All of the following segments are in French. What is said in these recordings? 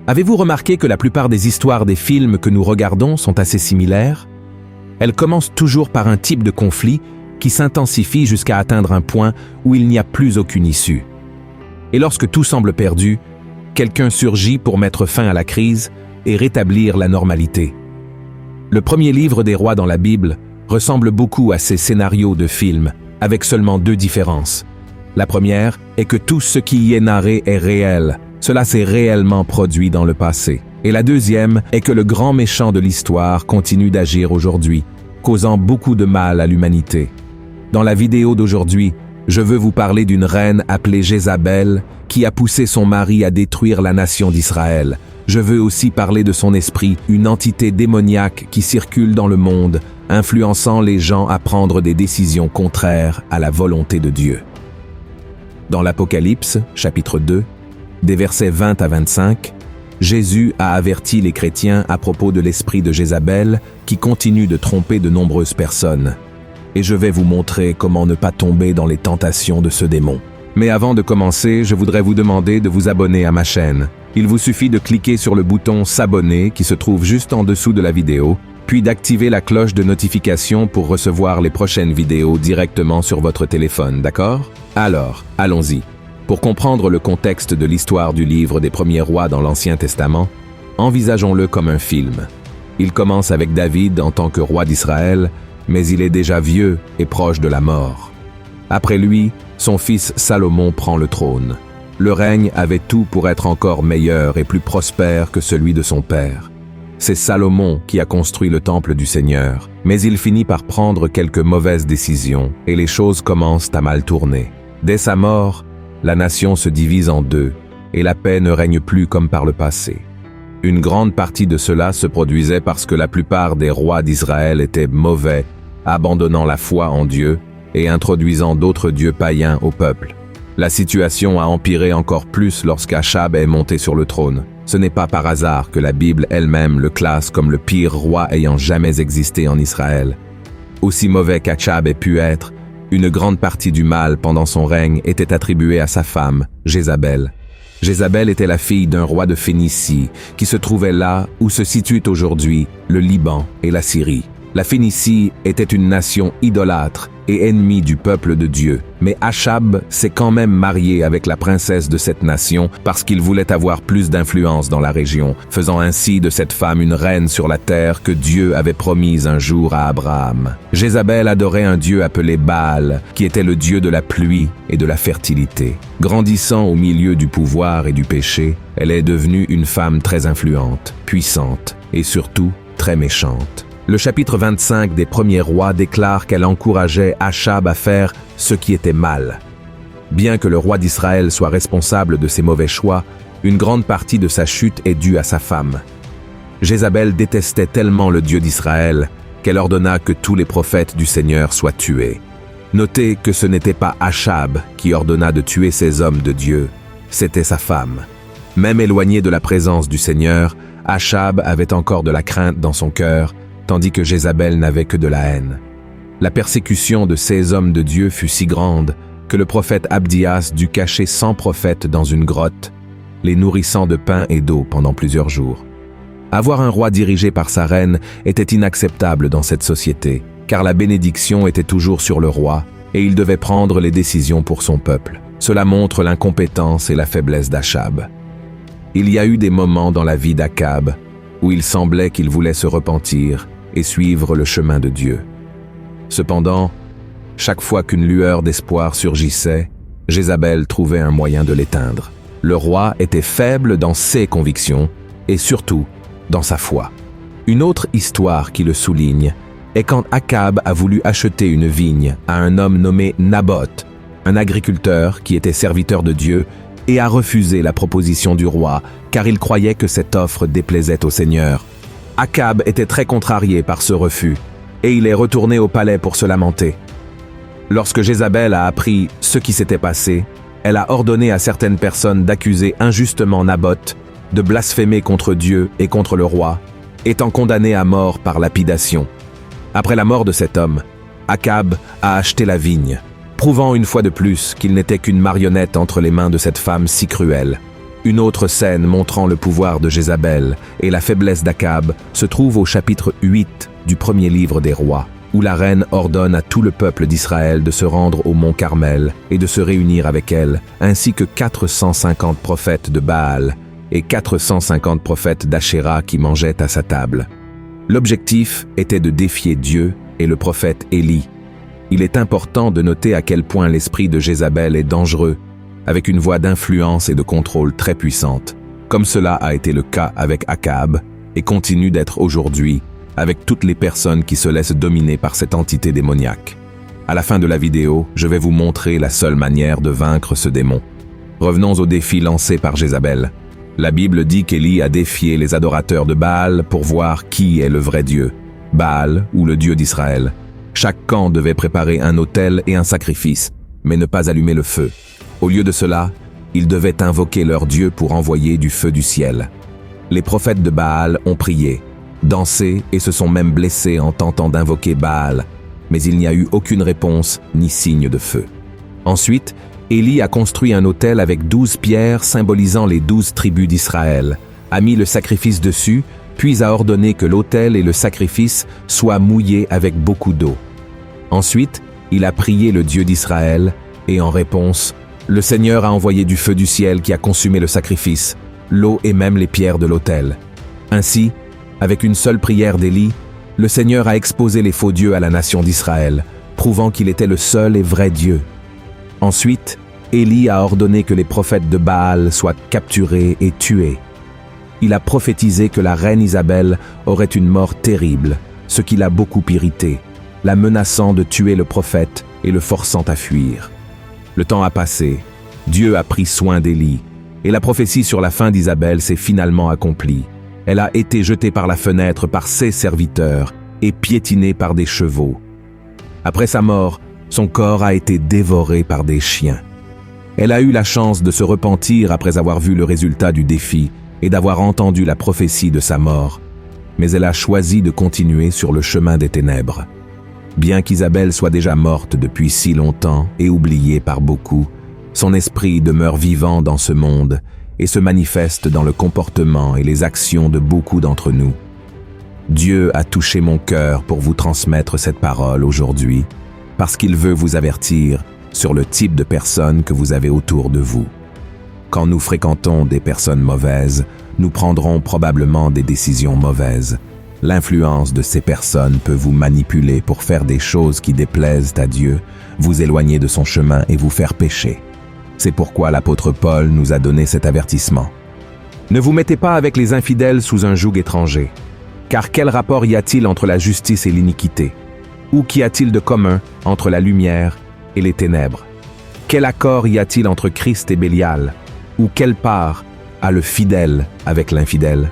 Avez-vous remarqué que la plupart des histoires des films que nous regardons sont assez similaires? Elles commencent toujours par un type de conflit qui s'intensifie jusqu'à atteindre un point où il n'y a plus aucune issue. Et lorsque tout semble perdu, quelqu'un surgit pour mettre fin à la crise et rétablir la normalité. Le premier livre des rois dans la Bible ressemble beaucoup à ces scénarios de films, avec seulement 2 différences. La première est que tout ce qui y est narré est réel. Cela s'est réellement produit dans le passé. Et la deuxième est que le grand méchant de l'histoire continue d'agir aujourd'hui, causant beaucoup de mal à l'humanité. Dans la vidéo d'aujourd'hui, je veux vous parler d'une reine appelée Jézabel qui a poussé son mari à détruire la nation d'Israël. Je veux aussi parler de son esprit, une entité démoniaque qui circule dans le monde, influençant les gens à prendre des décisions contraires à la volonté de Dieu. Dans l'Apocalypse, chapitre 2, des versets 20 à 25, Jésus a averti les chrétiens à propos de l'esprit de Jézabel qui continue de tromper de nombreuses personnes. Et je vais vous montrer comment ne pas tomber dans les tentations de ce démon. Mais avant de commencer, je voudrais vous demander de vous abonner à ma chaîne. Il vous suffit de cliquer sur le bouton s'abonner qui se trouve juste en dessous de la vidéo, puis d'activer la cloche de notification pour recevoir les prochaines vidéos directement sur votre téléphone, d'accord? Alors, allons-y. Pour comprendre le contexte de l'histoire du livre des premiers rois dans l'Ancien Testament, envisageons-le comme un film. Il commence avec David en tant que roi d'Israël, mais il est déjà vieux et proche de la mort. Après lui, son fils Salomon prend le trône. Le règne avait tout pour être encore meilleur et plus prospère que celui de son père. C'est Salomon qui a construit le temple du Seigneur, mais il finit par prendre quelques mauvaises décisions et les choses commencent à mal tourner. Dès sa mort, la nation se divise en 2 et la paix ne règne plus comme par le passé. Une grande partie de cela se produisait parce que la plupart des rois d'Israël étaient mauvais, abandonnant la foi en Dieu et introduisant d'autres dieux païens au peuple. La situation a empiré encore plus lorsqu'Achab est monté sur le trône. Ce n'est pas par hasard que la Bible elle-même le classe comme le pire roi ayant jamais existé en Israël. Aussi mauvais qu'Achab ait pu être, une grande partie du mal pendant son règne était attribuée à sa femme, Jézabel. Jézabel était la fille d'un roi de Phénicie qui se trouvait là où se situent aujourd'hui le Liban et la Syrie. La Phénicie était une nation idolâtre et ennemie du peuple de Dieu. Mais Achab s'est quand même marié avec la princesse de cette nation parce qu'il voulait avoir plus d'influence dans la région, faisant ainsi de cette femme une reine sur la terre que Dieu avait promise un jour à Abraham. Jézabel adorait un dieu appelé Baal, qui était le dieu de la pluie et de la fertilité. Grandissant au milieu du pouvoir et du péché, elle est devenue une femme très influente, puissante et surtout très méchante. Le chapitre 25 des Premiers Rois déclare qu'elle encourageait Achab à faire ce qui était mal. Bien que le roi d'Israël soit responsable de ses mauvais choix, une grande partie de sa chute est due à sa femme. Jézabel détestait tellement le Dieu d'Israël qu'elle ordonna que tous les prophètes du Seigneur soient tués. Notez que ce n'était pas Achab qui ordonna de tuer ces hommes de Dieu, c'était sa femme. Même éloigné de la présence du Seigneur, Achab avait encore de la crainte dans son cœur, tandis que Jézabel n'avait que de la haine. La persécution de ces hommes de Dieu fut si grande que le prophète Abdias dut cacher 100 prophètes dans une grotte, les nourrissant de pain et d'eau pendant plusieurs jours. Avoir un roi dirigé par sa reine était inacceptable dans cette société, car la bénédiction était toujours sur le roi et il devait prendre les décisions pour son peuple. Cela montre l'incompétence et la faiblesse d'Achab. Il y a eu des moments dans la vie d'Achab où il semblait qu'il voulait se repentir et suivre le chemin de Dieu. Cependant, chaque fois qu'une lueur d'espoir surgissait, Jézabel trouvait un moyen de l'éteindre. Le roi était faible dans ses convictions et surtout dans sa foi. Une autre histoire qui le souligne est quand Achab a voulu acheter une vigne à un homme nommé Naboth, un agriculteur qui était serviteur de Dieu et a refusé la proposition du roi car il croyait que cette offre déplaisait au Seigneur. Achab était très contrarié par ce refus et il est retourné au palais pour se lamenter. Lorsque Jézabel a appris ce qui s'était passé, elle a ordonné à certaines personnes d'accuser injustement Naboth, de blasphémer contre Dieu et contre le roi, étant condamné à mort par lapidation. Après la mort de cet homme, Achab a acheté la vigne, prouvant une fois de plus qu'il n'était qu'une marionnette entre les mains de cette femme si cruelle. Une autre scène montrant le pouvoir de Jézabel et la faiblesse d'Akab se trouve au chapitre 8 du premier livre des rois, où la reine ordonne à tout le peuple d'Israël de se rendre au mont Carmel et de se réunir avec elle, ainsi que 450 prophètes de Baal et 450 prophètes d'Achéra qui mangeaient à sa table. L'objectif était de défier Dieu et le prophète Élie. Il est important de noter à quel point l'esprit de Jézabel est dangereux, avec une voie d'influence et de contrôle très puissante, comme cela a été le cas avec Akab et continue d'être aujourd'hui avec toutes les personnes qui se laissent dominer par cette entité démoniaque. À la fin de la vidéo, je vais vous montrer la seule manière de vaincre ce démon. Revenons au défi lancé par Jézabel. La Bible dit qu'Élie a défié les adorateurs de Baal pour voir qui est le vrai Dieu, Baal ou le Dieu d'Israël. Chaque camp devait préparer un autel et un sacrifice, mais ne pas allumer le feu. Au lieu de cela, ils devaient invoquer leur Dieu pour envoyer du feu du ciel. Les prophètes de Baal ont prié, dansé et se sont même blessés en tentant d'invoquer Baal, mais il n'y a eu aucune réponse ni signe de feu. Ensuite, Élie a construit un autel avec 12 pierres symbolisant les 12 tribus d'Israël, a mis le sacrifice dessus, puis a ordonné que l'autel et le sacrifice soient mouillés avec beaucoup d'eau. Ensuite, il a prié le Dieu d'Israël et en réponse, le Seigneur a envoyé du feu du ciel qui a consumé le sacrifice, l'eau et même les pierres de l'autel. Ainsi, avec une seule prière d'Élie, le Seigneur a exposé les faux dieux à la nation d'Israël, prouvant qu'il était le seul et vrai Dieu. Ensuite, Élie a ordonné que les prophètes de Baal soient capturés et tués. Il a prophétisé que la reine Isabelle aurait une mort terrible, ce qui l'a beaucoup irrité, la menaçant de tuer le prophète et le forçant à fuir. Le temps a passé, Dieu a pris soin d'Élie, et la prophétie sur la fin d'Isabelle s'est finalement accomplie. Elle a été jetée par la fenêtre par ses serviteurs et piétinée par des chevaux. Après sa mort, son corps a été dévoré par des chiens. Elle a eu la chance de se repentir après avoir vu le résultat du défi et d'avoir entendu la prophétie de sa mort, mais elle a choisi de continuer sur le chemin des ténèbres. Bien qu'Isabelle soit déjà morte depuis si longtemps et oubliée par beaucoup, son esprit demeure vivant dans ce monde et se manifeste dans le comportement et les actions de beaucoup d'entre nous. Dieu a touché mon cœur pour vous transmettre cette parole aujourd'hui, parce qu'il veut vous avertir sur le type de personnes que vous avez autour de vous. Quand nous fréquentons des personnes mauvaises, nous prendrons probablement des décisions mauvaises. L'influence de ces personnes peut vous manipuler pour faire des choses qui déplaisent à Dieu, vous éloigner de son chemin et vous faire pécher. C'est pourquoi l'apôtre Paul nous a donné cet avertissement. Ne vous mettez pas avec les infidèles sous un joug étranger, car quel rapport y a-t-il entre la justice et l'iniquité? Ou qu'y a-t-il de commun entre la lumière et les ténèbres? Quel accord y a-t-il entre Christ et Bélial? Ou quelle part a le fidèle avec l'infidèle?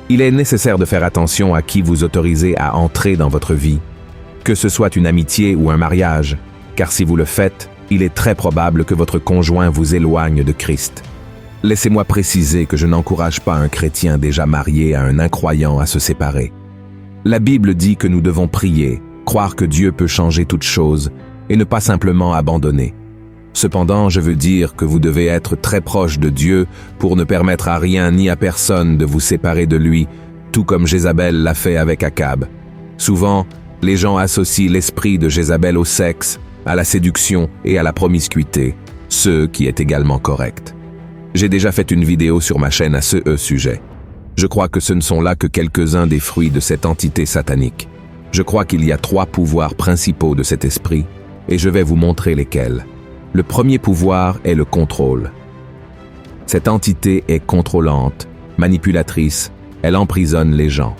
Il est nécessaire de faire attention à qui vous autorisez à entrer dans votre vie, que ce soit une amitié ou un mariage, car si vous le faites, il est très probable que votre conjoint vous éloigne de Christ. Laissez-moi préciser que je n'encourage pas un chrétien déjà marié à un incroyant à se séparer. La Bible dit que nous devons prier, croire que Dieu peut changer toutes choses et ne pas simplement abandonner. Cependant, je veux dire que vous devez être très proche de Dieu pour ne permettre à rien ni à personne de vous séparer de lui, tout comme Jézabel l'a fait avec Akab. Souvent, les gens associent l'esprit de Jézabel au sexe, à la séduction et à la promiscuité, ce qui est également correct. J'ai déjà fait une vidéo sur ma chaîne à ce sujet. Je crois que ce ne sont là que quelques-uns des fruits de cette entité satanique. Je crois qu'il y a 3 pouvoirs principaux de cet esprit, et je vais vous montrer lesquels. Le premier pouvoir est le contrôle. Cette entité est contrôlante, manipulatrice, elle emprisonne les gens.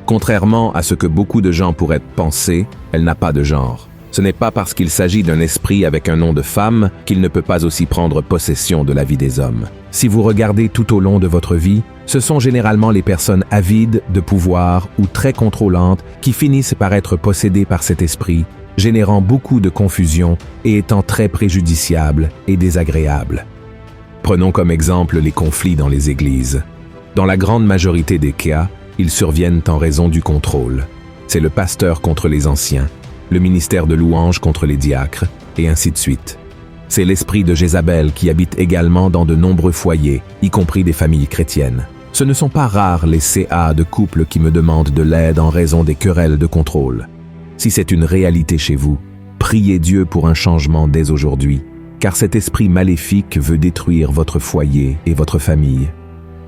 Contrairement à ce que beaucoup de gens pourraient penser, elle n'a pas de genre. Ce n'est pas parce qu'il s'agit d'un esprit avec un nom de femme qu'il ne peut pas aussi prendre possession de la vie des hommes. Si vous regardez tout au long de votre vie, ce sont généralement les personnes avides de pouvoir ou très contrôlantes qui finissent par être possédées par cet esprit, générant beaucoup de confusion et étant très préjudiciables et désagréables. Prenons comme exemple les conflits dans les églises. Dans la grande majorité des cas, ils surviennent en raison du contrôle. C'est le pasteur contre les anciens, le ministère de louange contre les diacres, et ainsi de suite. C'est l'esprit de Jézabel qui habite également dans de nombreux foyers, y compris des familles chrétiennes. Ce ne sont pas rares les CA de couples qui me demandent de l'aide en raison des querelles de contrôle. Si c'est une réalité chez vous, priez Dieu pour un changement dès aujourd'hui, car cet esprit maléfique veut détruire votre foyer et votre famille.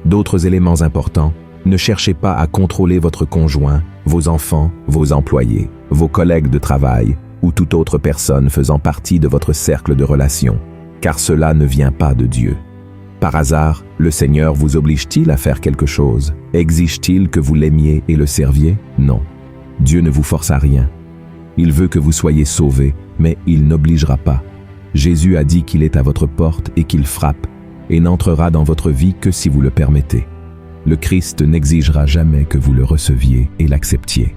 D'autres éléments importants, ne cherchez pas à contrôler votre conjoint, vos enfants, vos employés, vos collègues de travail ou toute autre personne faisant partie de votre cercle de relations, car cela ne vient pas de Dieu. Par hasard, le Seigneur vous oblige-t-il à faire quelque chose? Exige-t-il que vous l'aimiez et le serviez? Non. Dieu ne vous force à rien. Il veut que vous soyez sauvés, mais il n'obligera pas. Jésus a dit qu'il est à votre porte et qu'il frappe, et n'entrera dans votre vie que si vous le permettez. Le Christ n'exigera jamais que vous le receviez et l'acceptiez.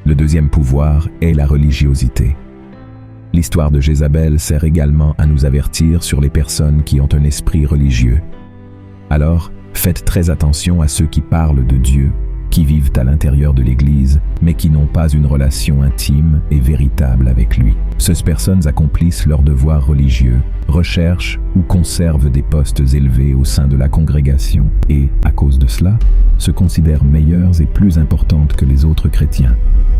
Le deuxième pouvoir est la religiosité. L'histoire de Jézabel sert également à nous avertir sur les personnes qui ont un esprit religieux. Alors, faites très attention à ceux qui parlent de Dieu, qui vivent à l'intérieur de l'Église, mais qui n'ont pas une relation intime et véritable avec lui. Ces personnes accomplissent leurs devoirs religieux, recherchent ou conservent des postes élevés au sein de la congrégation et, à cause de cela, se considèrent meilleures et plus importantes que les autres chrétiens,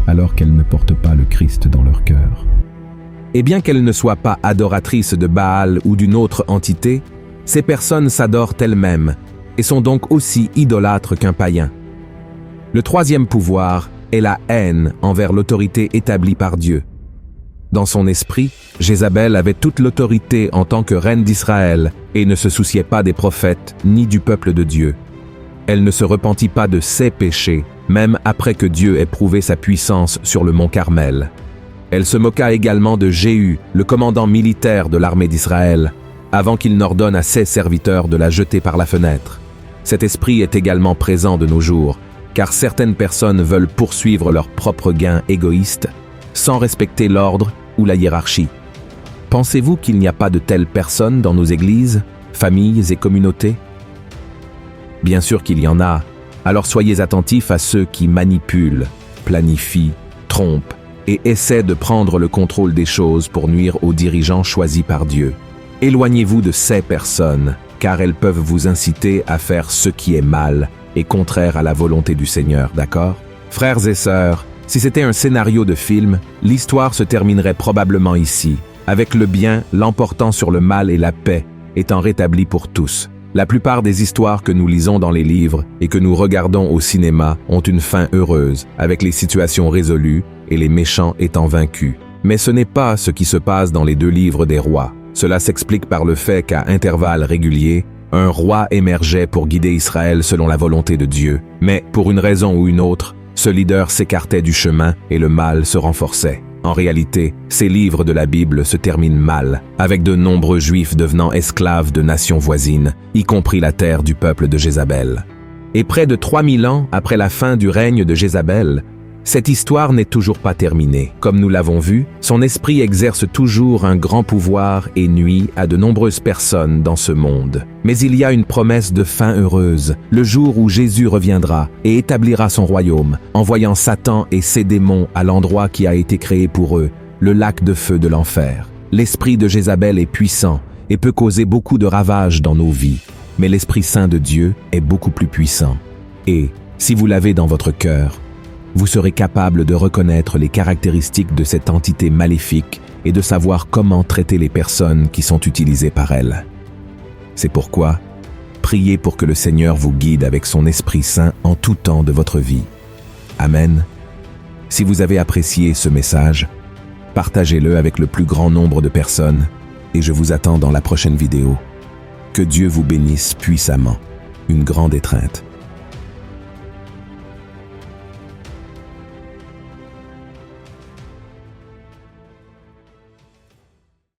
alors qu'elles ne portent pas le Christ dans leur cœur. Et bien qu'elles ne soient pas adoratrices de Baal ou d'une autre entité, ces personnes s'adorent elles-mêmes et sont donc aussi idolâtres qu'un païen. Le troisième pouvoir est la haine envers l'autorité établie par Dieu. Dans son esprit, Jézabel avait toute l'autorité en tant que reine d'Israël et ne se souciait pas des prophètes ni du peuple de Dieu. Elle ne se repentit pas de ses péchés, même après que Dieu ait prouvé sa puissance sur le mont Carmel. Elle se moqua également de Jéhu, le commandant militaire de l'armée d'Israël, avant qu'il n'ordonne à ses serviteurs de la jeter par la fenêtre. Cet esprit est également présent de nos jours, car certaines personnes veulent poursuivre leurs propres gains égoïstes, sans respecter l'ordre ou la hiérarchie. Pensez-vous qu'il n'y a pas de telles personnes dans nos églises, familles et communautés? Bien sûr qu'il y en a, alors soyez attentifs à ceux qui manipulent, planifient, trompent, et essaie de prendre le contrôle des choses pour nuire aux dirigeants choisis par Dieu. Éloignez-vous de ces personnes, car elles peuvent vous inciter à faire ce qui est mal et contraire à la volonté du Seigneur, d'accord? Frères et sœurs, si c'était un scénario de film, l'histoire se terminerait probablement ici, avec le bien l'emportant sur le mal et la paix étant rétablie pour tous. La plupart des histoires que nous lisons dans les livres et que nous regardons au cinéma ont une fin heureuse, avec les situations résolues et les méchants étant vaincus. Mais ce n'est pas ce qui se passe dans les 2 livres des rois. Cela s'explique par le fait qu'à intervalles réguliers, un roi émergeait pour guider Israël selon la volonté de Dieu. Mais pour une raison ou une autre, ce leader s'écartait du chemin et le mal se renforçait. En réalité, ces livres de la Bible se terminent mal, avec de nombreux Juifs devenant esclaves de nations voisines, y compris la terre du peuple de Jézabel. Et près de 3000 ans après la fin du règne de Jézabel, cette histoire n'est toujours pas terminée. Comme nous l'avons vu, son esprit exerce toujours un grand pouvoir et nuit à de nombreuses personnes dans ce monde. Mais il y a une promesse de fin heureuse, le jour où Jésus reviendra et établira son royaume, envoyant Satan et ses démons à l'endroit qui a été créé pour eux, le lac de feu de l'enfer. L'esprit de Jézabel est puissant et peut causer beaucoup de ravages dans nos vies, mais l'Esprit Saint de Dieu est beaucoup plus puissant. Et, si vous l'avez dans votre cœur, vous serez capable de reconnaître les caractéristiques de cette entité maléfique et de savoir comment traiter les personnes qui sont utilisées par elle. C'est pourquoi, priez pour que le Seigneur vous guide avec son Esprit Saint en tout temps de votre vie. Amen. Si vous avez apprécié ce message, partagez-le avec le plus grand nombre de personnes et je vous attends dans la prochaine vidéo. Que Dieu vous bénisse puissamment. Une grande étreinte.